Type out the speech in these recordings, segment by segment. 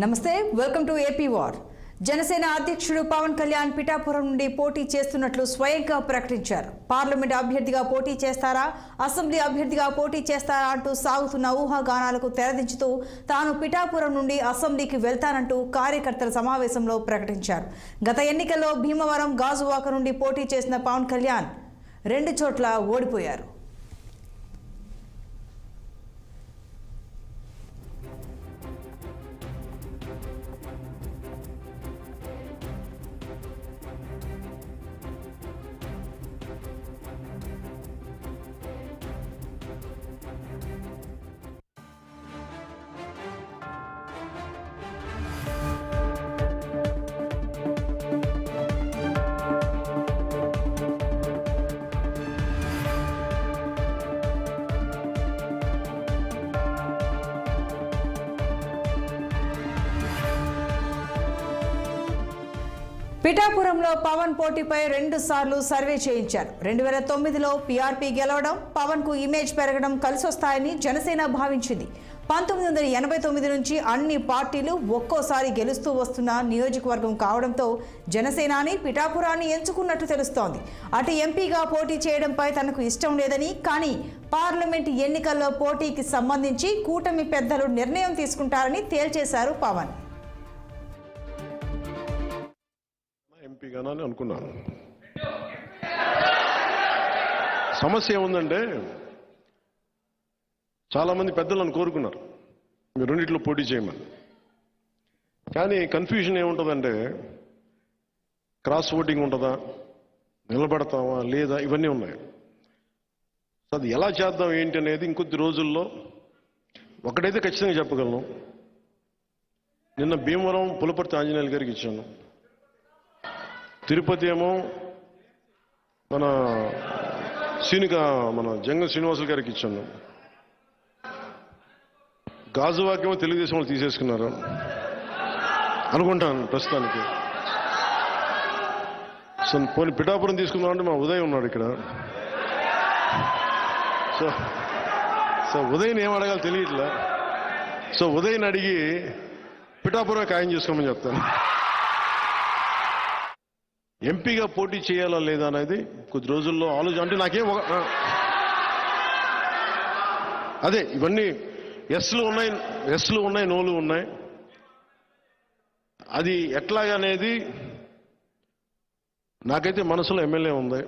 నమస్తే, welcome to AP war. Janasena అధ్యక్షుడు పవన్ కళ్యాణ్ పిఠాపురం నుండి పోటీ చేస్తున్నట్లు స్వయంగా ప్రకటించారు. పార్లమెంట్ అభ్యర్థిగా పోటీ చేస్తారా, అసెంబ్లీ అభ్యర్థిగా పోటీ చేస్తారా అంటూ సాగుతున్న ఊహాగానాలకు తెరదించుతూ తాను పిఠాపురం నుండి అసెంబ్లీకి వెళ్తానంటూ కార్యకర్తల సమావేశంలో ప్రకటించారు. గత ఎన్నికల్లో భీమవరం, గాజువాక నుండి పోటీ చేసిన పవన్ కళ్యాణ్ 2 చోట్ల ఓడిపోయారు. పిఠాపురంలో పవన్ పోటీపై 2 సార్లు సర్వే చేయించారు. 2009లో పీఆర్పీ గెలవడం, పవన్ కు ఇమేజ్ పెరగడం కలిసొస్తాయని జనసేన భావించింది. 1989 నుంచి అన్ని పార్టీలు ఒక్కోసారి గెలుస్తూ వస్తున్న నియోజకవర్గం కావడంతో జనసేనాని పిఠాపురాన్ని ఎంచుకున్నట్టు తెలుస్తోంది. అటు ఎంపీగా పోటీ చేయడంపై తనకు ఇష్టం లేదని, కానీ పార్లమెంట్ ఎన్నికల్లో పోటీకి సంబంధించి కూటమి పెద్దలు నిర్ణయం తీసుకుంటారని తేల్చేశారు పవన్. ఎంపీగానని అనుకున్నాను. సమస్య ఏముందంటే, చాలామంది పెద్దలు నన్ను కోరుకున్నారు మీరు రెండిట్లో పోటీ చేయమని. కానీ కన్ఫ్యూజన్ ఏముంటుందంటే, క్రాస్ ఓటింగ్ ఉంటుందా, నిలబడతామా లేదా, ఇవన్నీ ఉన్నాయి. అది ఎలా చేద్దాం ఏంటి అనేది ఇంకొద్ది రోజుల్లో ఒకటైతే ఖచ్చితంగా చెప్పగలను. నిన్న భీమవరం పులపర్తి ఆంజనేయులు గారికి ఇచ్చాను. తిరుపతి ఏమో మన జంగం శ్రీనివాసులు గారికి ఇచ్చాను. గాజువాకేమో తెలుగుదేశం వాళ్ళు తీసేసుకున్నారు అనుకుంటాను ప్రస్తుతానికి. సో పోనీ పిఠాపురం తీసుకుందామంటే మా ఉదయ్ ఉన్నాడు ఇక్కడ. సో ఉదయ్ని ఏం అడగాలి తెలియట్లే. సో ఉదయ్ని అడిగి పిఠాపురం ఖాయం చేసుకోమని చెప్తాను. ఎంపీగా పోటీ చేయాలా లేదా అనేది కొద్ది రోజుల్లో ఆలోచన. అంటే నాకేం అదే ఇవన్నీ ఎస్లు ఉన్నాయి, నోలు ఉన్నాయి. అది ఎట్లాగనేది నాకైతే మనసులో ఎమ్మెల్యే ఉంది.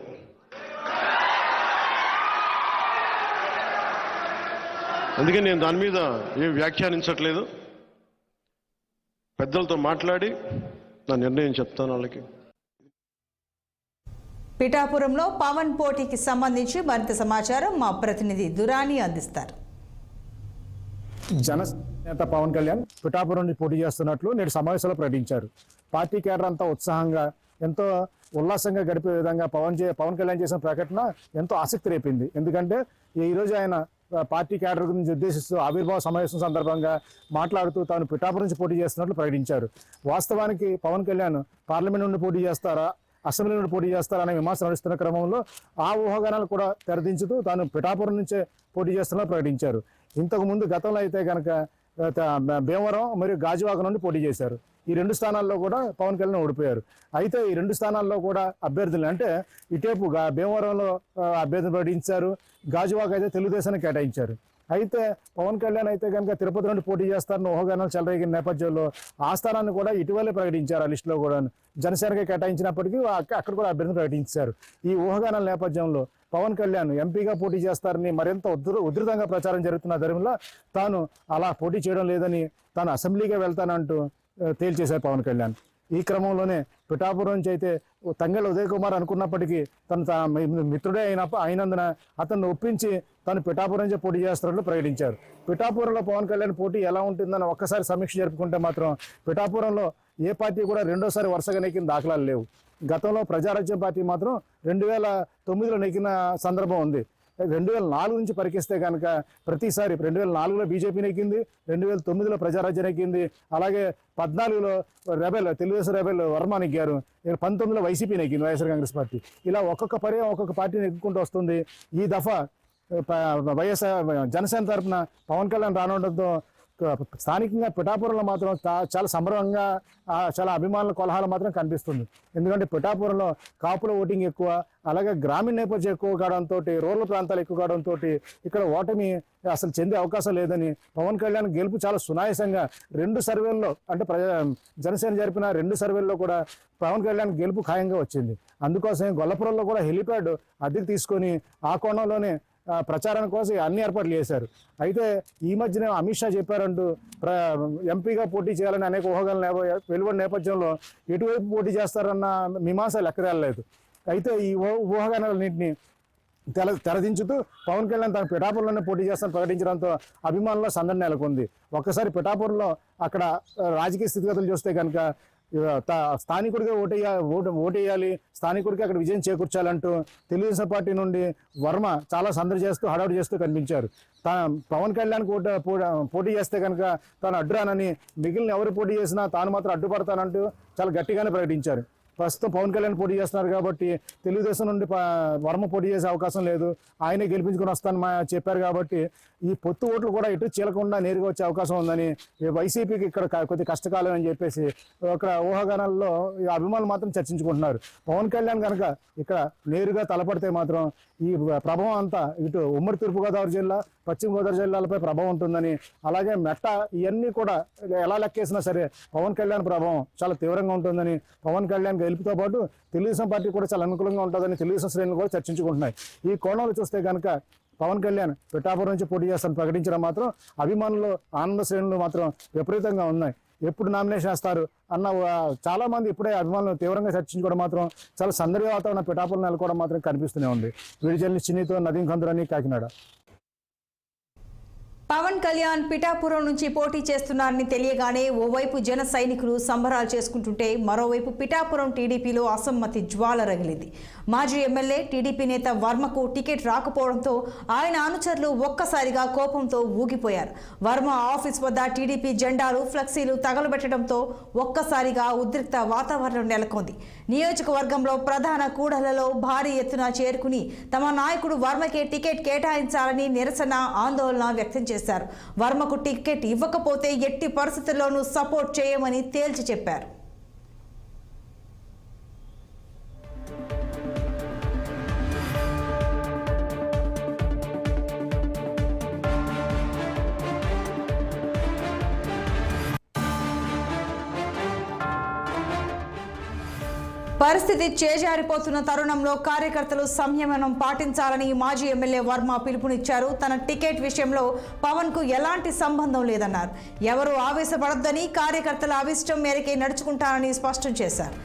అందుకే నేను దాని మీద ఏం వ్యాఖ్యానించట్లేదు. పెద్దలతో మాట్లాడి నా నిర్ణయం చెప్తాను వాళ్ళకి. పిఠాపురంలో పవన్ పోటీకి సంబంధించి మరింత సమాచారం మా ప్రతినిధి దురాని అందిస్తారు. జనసేన పవన్ కళ్యాణ్ పిఠాపురం నుండి పోటీ చేస్తున్నట్లు నేడు సమావేశంలో ప్రకటించారు. పార్టీ కేడర్ అంతా ఉత్సాహంగా, ఎంతో ఉల్లాసంగా గడిపే విధంగా పవన్ కళ్యాణ్ చేసిన ప్రకటన ఎంతో ఆసక్తి రేపింది. ఎందుకంటే ఈరోజు ఆయన పార్టీ కేడర్ గురించి ఉద్దేశిస్తూ ఆవిర్భావ సమావేశం సందర్భంగా మాట్లాడుతూ తాను పిఠాపురం నుంచి పోటీ చేస్తున్నట్లు ప్రకటించారు. వాస్తవానికి పవన్ కళ్యాణ్ పార్లమెంట్ నుండి పోటీ చేస్తారా, అసెంబ్లీ నుండి పోటీ చేస్తారనే విమర్శ నడుస్తున్న క్రమంలో ఆ ఊహాగానాలు కూడా తెరదించుతూ తాను పిఠాపురం నుంచే పోటీ చేస్తున్నట్లు ప్రకటించారు. ఇంతకు ముందు గతంలో అయితే కనుక భీమవరం మరియు గాజువాక నుండి పోటీ చేశారు. ఈ 2 స్థానాల్లో కూడా పవన్ కళ్యాణ్ ఓడిపోయారు. అయితే ఈ 2 స్థానాల్లో కూడా అభ్యర్థులు అంటే ఇటేపు భీమవరంలో అభ్యర్థులు ప్రకటించారు, గాజువాక అయితే తెలుగుదేశానికి కేటాయించారు. అయితే పవన్ కళ్యాణ్ అయితే కనుక తిరుపతి నుండి పోటీ చేస్తారని ఊహాగానాలు చెలరేగిన నేపథ్యంలో ఆ స్థానాన్ని కూడా ఇటీవలే ప్రకటించారు. ఆ లిస్టులో కూడా జనసేనకి కేటాయించినప్పటికీ అక్కడ కూడా అభ్యర్థిని ప్రకటించారు. ఈ ఊహాగానాల నేపథ్యంలో పవన్ కళ్యాణ్ ఎంపీగా పోటీ చేస్తారని మరింత ఉధృతంగా ప్రచారం జరుగుతున్న ధర్మంలో తాను అలా పోటీ చేయడం లేదని, తాను అసెంబ్లీగా వెళ్తానంటూ తేల్చేశారు పవన్ కళ్యాణ్. ఈ క్రమంలోనే పిఠాపురం నుంచి అయితే తంగెళ్ళ ఉదయ్ కుమార్ అనుకున్నప్పటికీ తను మిత్రుడే అయినందున అతన్ని ఒప్పించి తను పిఠాపురం నుంచి పోటీ చేస్తున్నట్లు ప్రకటించారు. పిఠాపురంలో పవన్ కళ్యాణ్ పోటీ ఎలా ఉంటుందని ఒక్కసారి సమీక్ష జరుపుకుంటే మాత్రం పిఠాపురంలో ఏ పార్టీ కూడా 2వ వరుసగా నెక్కిన దాఖలాలు లేవు. గతంలో ప్రజారాజ్యం పార్టీ మాత్రం 2009లో నెక్కిన సందర్భం ఉంది. 2004 నుంచి పరికిస్తే కనుక ప్రతిసారి 2004లో బీజేపీ నెక్కింది, 2009లో ప్రజారాజ్యం నెక్కింది, అలాగే 14లో తెలుగుదేశం రెబెల్ వర్మ నెగ్గారు, 19లో వైసీపీ నెక్కింది, వైఎస్ఆర్ కాంగ్రెస్ పార్టీ. ఇలా ఒక్కొక్క పార్టీని నెగ్గుకుంటూ వస్తుంది. ఈ దఫా వైఎస్ఆర్ జనసేన తరఫున పవన్ కళ్యాణ్ రానుండడంతో స్థానికంగా పిఠాపురంలో మాత్రం చాలా సంబరంగా చాలా అభిమానుల కోలాహలం మాత్రం కనిపిస్తుంది. ఎందుకంటే పిఠాపురంలో కాపుల ఓటింగ్ ఎక్కువ, అలాగే గ్రామీణ నేపథ్యం ఎక్కువ కావడంతో, రూరల్ ప్రాంతాలు ఎక్కువ కావడంతో ఇక్కడ ఓటమి అసలు చెందే అవకాశం లేదని పవన్ కళ్యాణ్ గెలుపు చాలా సునాయాసంగా 2 సర్వేల్లో అంటే జనసేన జరిపిన 2 సర్వేల్లో కూడా పవన్ కళ్యాణ్ గెలుపు ఖాయంగా వచ్చింది. అందుకోసం గొల్లపురంలో కూడా హెలిప్యాడ్ అద్దెకు తీసుకొని ఆ కోణంలోనే ప్రచారం కోసం అన్ని ఏర్పాట్లు చేశారు. అయితే ఈ మధ్యనే అమిత్ షా చెప్పారంటూ ఎంపీగా పోటీ చేయాలని అనేక ఊహాగానాలు వెలువడిన నేపథ్యంలో ఎటువైపు పోటీ చేస్తారన్న మీమాంస లెక్కరేయలేదు. అయితే ఈ ఊహాగానాలన్నింటినీ తెరదించుతూ పవన్ కళ్యాణ్ తన పిఠాపురంలోనే పోటీ చేస్తానని ప్రకటించడంతో అభిమానుల సందడి నెలకొంది. ఒక్కసారి పిఠాపురంలో అక్కడ రాజకీయ స్థితిగతులు చూస్తే కనుక స్థానికుడిగా ఓటేయాలి, స్థానికుడికి అక్కడ విజయం చేకూర్చాలంటూ తెలుగుదేశం పార్టీ నుండి వర్మ చాలా సందడి చేస్తూ హడావుడి చేస్తూ కనిపించారు. పవన్ కళ్యాణ్ పోటీ చేస్తే కనుక తాను అడ్డురానని, మిగిలిన ఎవరు పోటీ చేసినా తాను మాత్రం అడ్డుపడతానంటూ చాలా గట్టిగానే ప్రకటించారు. ప్రస్తుతం పవన్ కళ్యాణ్ పోటీ చేస్తున్నారు కాబట్టి తెలుగుదేశం నుండి వర్మ పోటీ చేసే అవకాశం లేదు, ఆయనే గెలిపించుకొని వస్తానని చెప్పారు కాబట్టి ఈ పొత్తు ఓట్లు కూడా ఇటు చీలకుండా నేరుగా వచ్చే అవకాశం ఉందని వైసీపీకి ఇక్కడ కొద్ది కష్టకాలం అని చెప్పేసి ఇక్కడ ఊహాగానాల్లో అభిమానులు మాత్రం చర్చించుకుంటున్నారు. పవన్ కళ్యాణ్ కనుక ఇక్కడ నేరుగా తలపడితే మాత్రం ఈ ప్రభావం అంతా ఇటు ఉమ్మడి తూర్పుగోదావరి జిల్లా, పశ్చిమ గోదావరి జిల్లాలపై ప్రభావం ఉంటుందని, అలాగే మెట్ట ఇవన్నీ కూడా ఎలా లెక్కేసినా సరే పవన్ కళ్యాణ్ ప్రభావం చాలా తీవ్రంగా ఉంటుందని, పవన్ కళ్యాణ్ గెలుపుతో పాటు తెలుగుదేశం పార్టీ కూడా చాలా అనుకూలంగా ఉంటుందని తెలుగుదేశం శ్రేణులు కూడా చర్చించుకుంటున్నాయి. ఈ కోణంలో చూస్తే కనుక పవన్ కళ్యాణ్ పిఠాపురం నుంచి పోటీ చేస్తానని ప్రకటించడం మాత్రం అభిమానులు ఆనంద శ్రేణులు మాత్రం విపరీతంగా ఉన్నాయి. ఎప్పుడు నామినేషన్ వేస్తారు అన్న చాలా మంది ఇప్పుడే అభిమానులు తీవ్రంగా చర్చించుకోవడం మాత్రం చాలా సందడి వాతావరణం పిఠాపురం నెలకోవడం మాత్రం కనిపిస్తూనే ఉంది. వీడియో జర్నలిస్ట్ చిన్నీతో నదీం ఖందురని, కాకినాడ. పవన్ కళ్యాణ్ పిఠాపురం నుంచి పోటీ చేస్తున్నారని తెలియగానే ఓవైపు జన సైనికులు సంబరాలు చేసుకుంటుంటే మరోవైపు పిఠాపురం టీడీపీలో అసమ్మతి జ్వాల రగిలింది. మాజీ ఎమ్మెల్యే టీడీపీ నేత వర్మకు టికెట్ రాకపోవడంతో ఆయన అనుచరులు ఒక్కసారిగా కోపంతో ఊగిపోయారు. వర్మ ఆఫీస్ వద్ద టీడీపీ జెండాలు, ఫ్లెక్సీలు తగలబెట్టడంతో ఒక్కసారిగా ఉద్రిక్త వాతావరణం నెలకొంది. నియోజకవర్గంలో ప్రధాన కూడళ్లలో భారీ ఎత్తున చేరుకుని తమ నాయకుడు వర్మకే టికెట్ కేటాయించాలని నిరసన, ఆందోళన వ్యక్తం చేశారు. వర్మకు టికెట్ ఇవ్వకపోతే ఎట్టి పరిస్థితుల్లోనూ సపోర్ట్ చేయమని తేల్చి చెప్పారు. పరిస్థితి చేజారిపోతున్న తరుణంలో కార్యకర్తలు సంయమనం పాటించాలని మాజీ ఎమ్మెల్యే వర్మ పిలుపునిచ్చారు. తన టికెట్ విషయంలో పవన్ కు ఎలాంటి సంబంధం లేదన్నారు. ఎవరూ ఆవేశపడొద్దని, కార్యకర్తల అభిష్టం మేరకే నడుచుకుంటారని స్పష్టం చేశారు.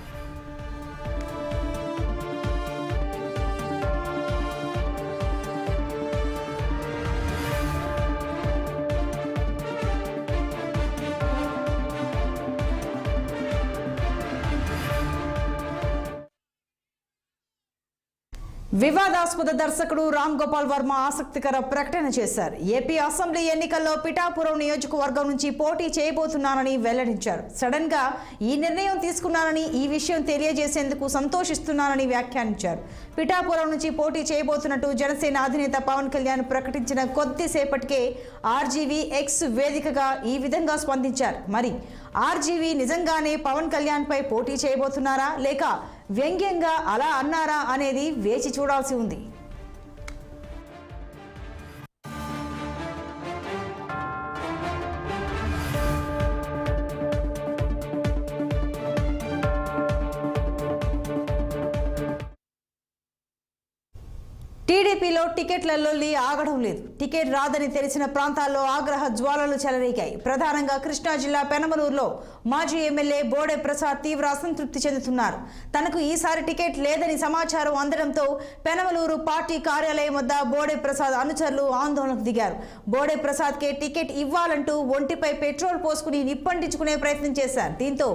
వివాదాస్పద దర్శకుడు రామ్ గోపాల్ వర్మ ఆసక్తికర ప్రకటన చేశారు. ఏపీ అసెంబ్లీ ఎన్నికల్లో పిఠాపురం నియోజకవర్గం నుంచి పోటీ చేయబోతున్నానని వెల్లడించారు. సడన్ గా ఈ నిర్ణయం తీసుకున్నానని, ఈ విషయం తెలియజేసేందుకు సంతోషిస్తున్నానని వ్యాఖ్యానించారు. పిఠాపురం నుంచి పోటీ చేయబోతున్నట్టు జనసేన అధినేత పవన్ కళ్యాణ్ ప్రకటించిన కొద్దిసేపటికే ఆర్జీవీ ఎక్స్ వేదికగా ఈ విధంగా స్పందించారు. మరి ఆర్జీవీ నిజంగానే పవన్ కళ్యాణ్ పై పోటీ చేయబోతున్నారా, లేక వ్యంగ్యంగా అలా అన్నారా అనేది వేచి చూడాల్సి ఉంది. టీడీపీలో టికెట్లలో ఆగడం లేదు. టికెట్ రాదని తెలిసిన ప్రాంతాల్లో ఆగ్రహ జ్వాలలు చెలరేగాయి. ప్రధానంగా కృష్ణా జిల్లా పెనమలూరులో మాజీ ఎమ్మెల్యే బోడే ప్రసాద్ తీవ్ర అసంతృప్తి చెందుతున్నారు. తనకు ఈసారి టికెట్ లేదని సమాచారం అందడంతో పెనమలూరు పార్టీ కార్యాలయం వద్ద బోడే ప్రసాద్ అనుచరులు ఆందోళనకు దిగారు. బోడే ప్రసాద్కే టికెట్ ఇవ్వాలంటూ ఒంటిపై పెట్రోల్ పోసుకుని నిప్పంటించుకునే ప్రయత్నం చేశారు. దీంతో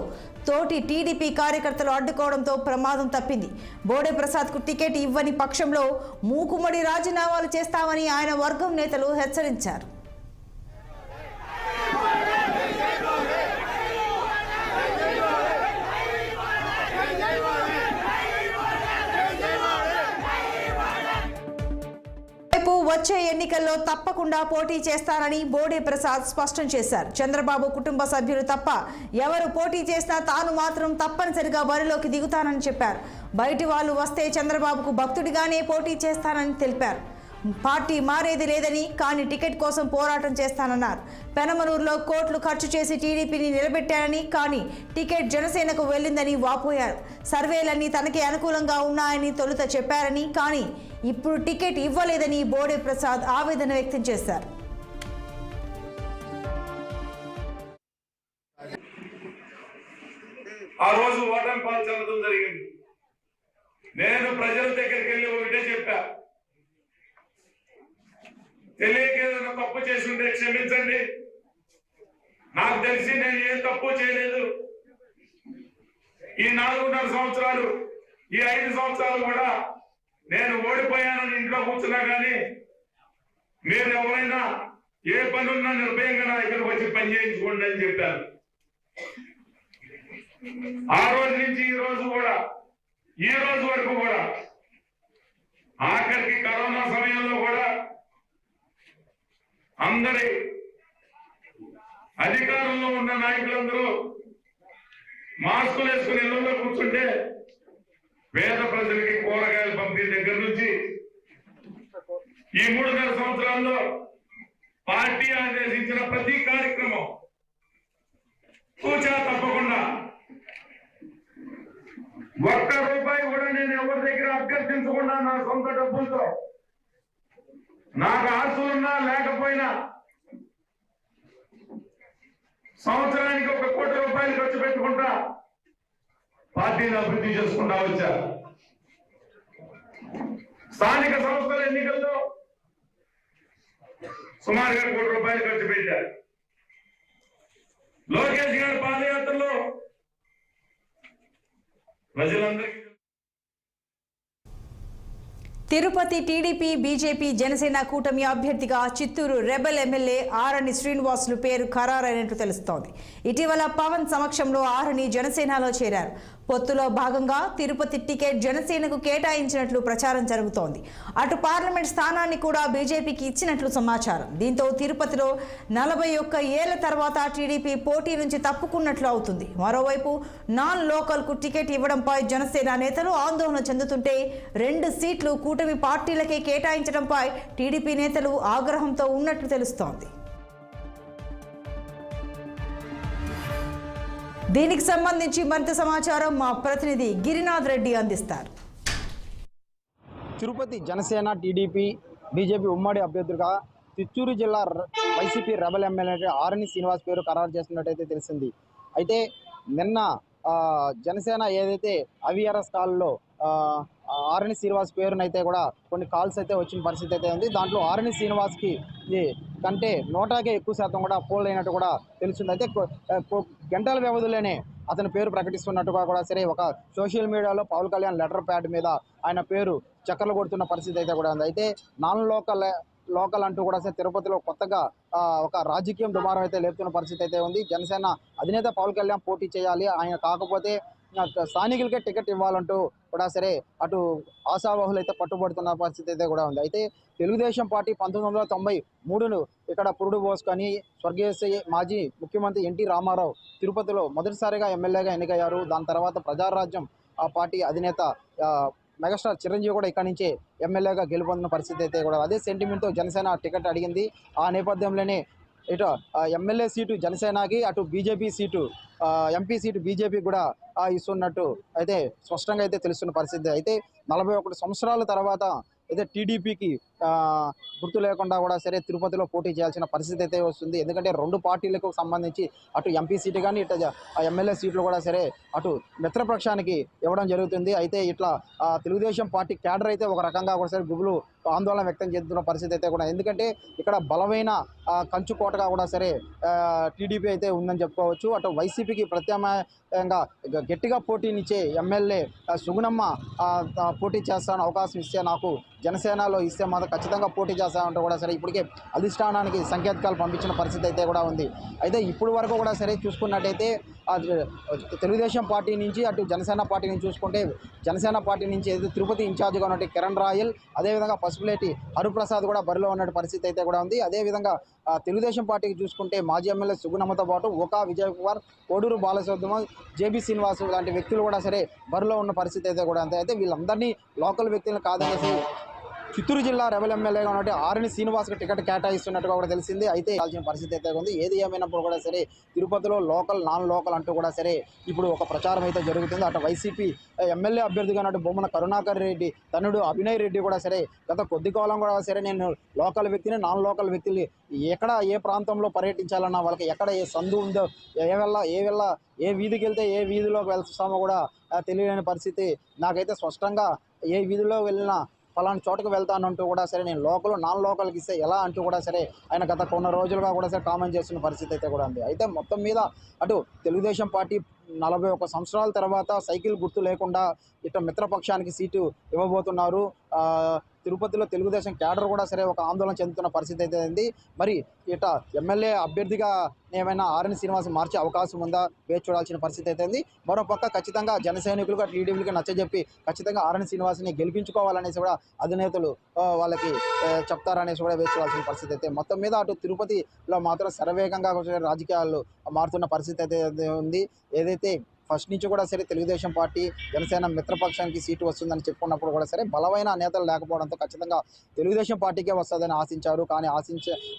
తోటి టీడీపీ కార్యకర్తలు అడ్డుకోవడంతో ప్రమాదం తప్పింది. బోడే ప్రసాద్కు టికెట్ ఇవ్వని పక్షంలో మూకుమ్మడి రాజీనామాలు చేస్తామని ఆయన వర్గం నేతలు హెచ్చరించారు. వచ్చే ఎన్నికల్లో తప్పకుండా పోటీ చేస్తానని బోడే ప్రసాద్ స్పష్టం చేశారు. చంద్రబాబు కుటుంబ సభ్యులు తప్ప ఎవరు పోటీ చేసినా తాను మాత్రం తప్పనిసరిగా బరిలోకి దిగుతానని చెప్పారు. బయటి వాళ్ళు వస్తే చంద్రబాబుకు భక్తుడిగానే పోటీ చేస్తానని తెలిపారు. పార్టీ మారేది లేదని, కానీ టికెట్ కోసం పోరాటం చేస్తానన్నారు. పెనమలూరులో కోట్లు ఖర్చు చేసి టీడీపీని నిలబెట్టారని, కానీ టికెట్ జనసేనకు వెళ్లిందని వాపోయారు. సర్వేలన్నీ తనకి అనుకూలంగా ఉన్నాయని తొలుత చెప్పారని, కానీ ఇప్పుడు టికెట్ ఇవ్వలేదని బోడే ప్రసాద్ ఆవేదన వ్యక్తం చేశారు. ఆ రోజు ఓటమి పాల్చడం జరిగింది. నేను ప్రజల దగ్గరికి వెళ్ళి ఒకటే చెప్పా, తెలియక ఏదైనా తప్పు చేసి ఉంటే క్షమించండి. నాకు తెలిసి నేను ఏ తప్పు చేయలేదు. ఈ 4.5 సంవత్సరాలు, ఈ 5 సంవత్సరాలు కూడా నేను ఓడిపోయానని ఇంట్లో కూర్చున్నా కానీ మీరు ఎవరైనా ఏ పనున్నా నిర్భయంగా నా దగ్గరకు వచ్చి పని చేయించుకోండి అని చెప్పాను. ఆ రోజు నుంచి ఈ రోజు కూడా, ఈ రోజు వరకు కూడా, ఆఖరికి కరోనా సమయంలో కూడా అందరి అధికారంలో ఉన్న నాయకులందరూ మాస్కులు వేసుకుని ఇళ్లలో కూర్చుంటే పేద ప్రజలకి కూరగాయలు పంపిణీ దగ్గర నుంచి ఈ 3.5 సంవత్సరాల్లో పార్టీ ఆదేశించిన ప్రతి కార్యక్రమం కూచా తప్పకుండా ₹1 కూడా నేను ఎవరి దగ్గర అభ్యర్థించకుండా నా సొంత డబ్బులతో, నాకు ఆస్తులున్నా లేకపోయినా సంవత్సరానికి ₹1 కోటి ఖర్చు పెట్టుకుంటా పార్టీని అభివృద్ధి చేసుకుంటా వచ్చా. స్థానిక సంస్థల ఎన్నికల్లో సుమారుగా ₹1 కోటి ఖర్చు పెట్టారు. లోకేష్ గారి పాదయాత్రలో ప్రజలందరికీ తిరుపతి టీడీపీ, బీజేపీ, జనసేన కూటమి అభ్యర్థిగా చిత్తూరు రెబెల్ ఎమ్మెల్యే ఆరణి శ్రీనివాసులు పేరు ఖరారైనట్లు తెలుస్తోంది. ఇటీవల పవన్ సమక్షంలో ఆరణి జనసేనలో చేరారు. పొత్తులో భాగంగా తిరుపతి టికెట్ జనసేనకు కేటాయించినట్లు ప్రచారం జరుగుతోంది. అటు పార్లమెంట్ స్థానాన్ని కూడా బీజేపీకి ఇచ్చినట్లు సమాచారం. దీంతో తిరుపతిలో 41 ఏళ్ల తర్వాత టీడీపీ పోటీ నుంచి తప్పుకున్నట్లు అవుతుంది. మరోవైపు నాన్ లోకల్కు టికెట్ ఇవ్వడంపై జనసేన నేతలు ఆందోళన చెందుతుంటే 2 సీట్లు కూటమి పార్టీలకే కేటాయించడంపై టీడీపీ నేతలు ఆగ్రహంతో ఉన్నట్లు తెలుస్తోంది. దీనికి సంబంధించి మరింత సమాచారం మా ప్రతినిధి గిరినాథ్ రెడ్డి అందిస్తారు. తిరుపతి జనసేన, టీడీపీ, బీజేపీ ఉమ్మడి అభ్యర్థులుగా చిత్తూరు జిల్లా వైసీపీ రెబల్ ఎమ్మెల్యే ఆరణి శ్రీనివాస్ పేరు ఖరారు చేస్తున్నట్టయితే తెలిసింది. అయితే నిన్న జనసేన ఏదైతే అవిఆర్ఎస్ కాల్లో ఆరణి శ్రీనివాస్ పేరునైతే కూడా కొన్ని కాల్స్ అయితే వచ్చిన పరిస్థితి అయితే ఉంది. దాంట్లో ఆరణి శ్రీనివాస్కి కంటే 100కే ఎక్కువ శాతం కూడా పోల్ అయినట్టు కూడా తెలుస్తుంది. అయితే గంటల వ్యవధిలోనే అతని పేరు ప్రకటిస్తున్నట్టుగా కూడా సరే ఒక సోషల్ మీడియాలో పవన్ కళ్యాణ్ లెటర్ ప్యాడ్ మీద ఆయన పేరు చక్కర్లు కొడుతున్న పరిస్థితి అయితే కూడా ఉంది. అయితే నాన్ లోకల్ అంటూ కూడా సరే తిరుపతిలో కొత్తగా ఒక రాజకీయం దుమారం అయితే లేపుతున్న పరిస్థితి అయితే ఉంది. జనసేన అధినేత పవన్ కళ్యాణ్ పోటీ చేయాలి, ఆయన కాకపోతే స్థానికులకే టికెట్ ఇవ్వాలంటూ కూడా సరే అటు ఆశావాహులు అయితే పట్టుబడుతున్న పరిస్థితి అయితే కూడా ఉంది. అయితే తెలుగుదేశం పార్టీ 1993 ఇక్కడ పురుడు పోసుకొని స్వర్గీయ మాజీ ముఖ్యమంత్రి ఎన్టీ రామారావు తిరుపతిలో మొదటిసారిగా ఎమ్మెల్యేగా ఎన్నికయ్యారు. దాని తర్వాత ప్రజారాజ్యం ఆ పార్టీ అధినేత మెగాస్టార్ చిరంజీవి కూడా ఇక్కడి నుంచే ఎమ్మెల్యేగా గెలుపొందిన పరిస్థితి అయితే కూడా అదే సెంటిమెంట్తో జనసేన టికెట్ అడిగింది. ఆ నేపథ్యంలోనే ఇటు ఎమ్మెల్యే సీటు జనసేనకి, అటు BJP seat MP seat BJP కూడా ఇస్తున్నట్టు అయితే స్పష్టంగా అయితే తెలుస్తున్న పరిస్థితి. అయితే 41 సంవత్సరాల తర్వాత అయితే టీడీపీకి గుర్తు లేకుండా కూడా సరే తిరుపతిలో పోటీ చేయాల్సిన పరిస్థితి అయితే వస్తుంది. ఎందుకంటే 2 పార్టీలకు సంబంధించి అటు ఎంపీ సీటు కానీ ఇటు ఎమ్మెల్యే సీట్లు కూడా సరే అటు మిత్రపక్షానికి ఇవ్వడం జరుగుతుంది. అయితే ఇట్లా తెలుగుదేశం పార్టీ క్యాడర్ అయితే ఒక రకంగా కూడా సరే గుబులు ఆందోళన వ్యక్తం చేస్తున్న పరిస్థితి అయితే కూడా, ఎందుకంటే ఇక్కడ బలమైన కంచుకోటగా కూడా సరే టీడీపీ అయితే ఉందని చెప్పుకోవచ్చు. అటు వైసీపీకి ప్రత్యామ్నాయంగా గట్టిగా పోటీనిచ్చే ఎమ్మెల్యే సుగుణమ్మ పోటీ చేస్తాను అవకాశం ఇస్తే నాకు జనసేనలో ఇస్తే మాత్రం ఖచ్చితంగా పోటీ చేస్తామంటూ కూడా సరే ఇప్పటికే అధిష్టానానికి సంకేతాలు పంపించిన పరిస్థితి అయితే కూడా ఉంది. అయితే ఇప్పుడు వరకు కూడా సరే చూసుకున్నట్టయితే తెలుగుదేశం పార్టీ నుంచి అటు జనసేన పార్టీ నుంచి చూసుకుంటే జనసేన పార్టీ నుంచి ఏదైతే తిరుపతి ఇన్ఛార్జ్గా ఉన్నట్టు కిరణ్ రాయల్, అదేవిధంగా పసుపులేటి హరిప్రసాద్ కూడా బరిలో ఉన్న పరిస్థితి అయితే కూడా ఉంది. అదేవిధంగా తెలుగుదేశం పార్టీకి చూసుకుంటే మాజీ ఎమ్మెల్యే సుగుణమ్మతో పాటు ఓకా విజయ్ కుమార్, కోడూరు బాలసుబ్రహ్మణ్యం, జేబీ శ్రీనివాసు లాంటి వ్యక్తులు కూడా సరే బరిలో ఉన్న పరిస్థితి అయితే కూడా అంతే. అయితే వీళ్ళందరినీ లోకల్ వ్యక్తులను కాదనేసి చిత్తూరు జిల్లా రెబల్ ఎమ్మెల్యేగా ఉన్నట్టు ఆర్ఎన్ శ్రీనివాస్కి టికెట్ కేటాయిస్తున్నట్టుగా కూడా తెలిసింది. అయితే కాల్చిన పరిస్థితి అయితే ఉంది. ఏది ఏమైనప్పుడు కూడా సరే తిరుపతిలో లోకల్ నాన్ లోకల్ అంటూ కూడా సరే ఇప్పుడు ఒక ప్రచారం అయితే జరుగుతుంది. అటు వైసీపీ ఎమ్మెల్యే అభ్యర్థిగా ఉన్నట్టు బొమ్మన కరుణాకర్ రెడ్డి తనుడు అభినయ్ రెడ్డి కూడా సరే గత కొద్ది కాలం కూడా సరే నేను లోకల్ వ్యక్తిని నాన్ లోకల్ వ్యక్తులు ఎక్కడ ఏ ప్రాంతంలో పర్యటించాలన్నా వాళ్ళకి ఎక్కడ ఏ సందు ఉందో ఏ వీధికి వెళ్తే ఏ వీధిలోకి వెళ్తామో కూడా తెలియని పరిస్థితి. నాకైతే స్పష్టంగా ఏ వీధిలో వెళ్ళినా ఫలానా చోటుకు వెళ్తానంటూ కూడా సరే నేను లోకల్ నాన్ లోకల్కి ఇస్తే ఎలా అంటూ కూడా సరే ఆయన గత కొన్ని రోజులుగా కూడా సరే కామెంట్ చేస్తున్న పరిస్థితి అయితే కూడా ఉంది. అయితే మొత్తం మీద అటు తెలుగుదేశం పార్టీ 41 సంవత్సరాల తర్వాత సైకిల్ గుర్తు లేకుండా ఇటు మిత్రపక్షానికి సీటు ఇవ్వబోతున్నారు. తిరుపతిలో తెలుగుదేశం క్యాడర్ కూడా సరే ఒక ఆందోళన చెందుతున్న పరిస్థితి అయితే ఉంది. మరి ఇట ఎమ్మెల్యే అభ్యర్థిగా ఏమైనా ఆర్ఎన్ శ్రీనివాస్ మార్చే అవకాశం ఉందా వేచి చూడాల్సిన పరిస్థితి అయితే ఉంది. మరోపక్క ఖచ్చితంగా జన సైనికులుగా టీడీపీకి నచ్చజెప్పి ఖచ్చితంగా ఆర్ఎన్ శ్రీనివాస్ని గెలిపించుకోవాలనేసి కూడా అధినేతలు వాళ్ళకి చెప్తారనేసి కూడా వేచి చూడాల్సిన పరిస్థితి అయితే. మొత్తం మీద అటు తిరుపతిలో మాత్రం శరవేగంగా రాజకీయాలు మారుతున్న పరిస్థితి అయితే ఉంది. ఏదైతే ఫస్ట్ నుంచి కూడా సరే తెలుగుదేశం పార్టీ జనసేన మిత్రపక్షానికి సీటు వస్తుందని చెప్పుకున్నప్పుడు కూడా సరే బలమైన నేతలు లేకపోవడంతో ఖచ్చితంగా తెలుగుదేశం పార్టీకే వస్తుందని ఆశించారు. కానీ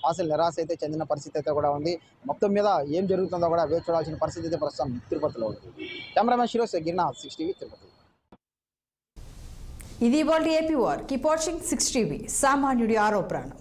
ఆశలు నిరాశ అయితే చెందిన పరిస్థితి అయితే కూడా ఉంది. మొత్తం మీద ఏం జరుగుతుందో కూడా వేచి చూడాల్సిన పరిస్థితి అయితే ప్రస్తుతం తిరుపతిలో ఉంది. కెమెరామెన్ శిరోజ్ గిరినా 6 టీవీ తిరుపతి. ఇది ఇవాల్టి AP war. Keep watching 6 TV. సామాన్యుడి ఆరో ప్రాణం.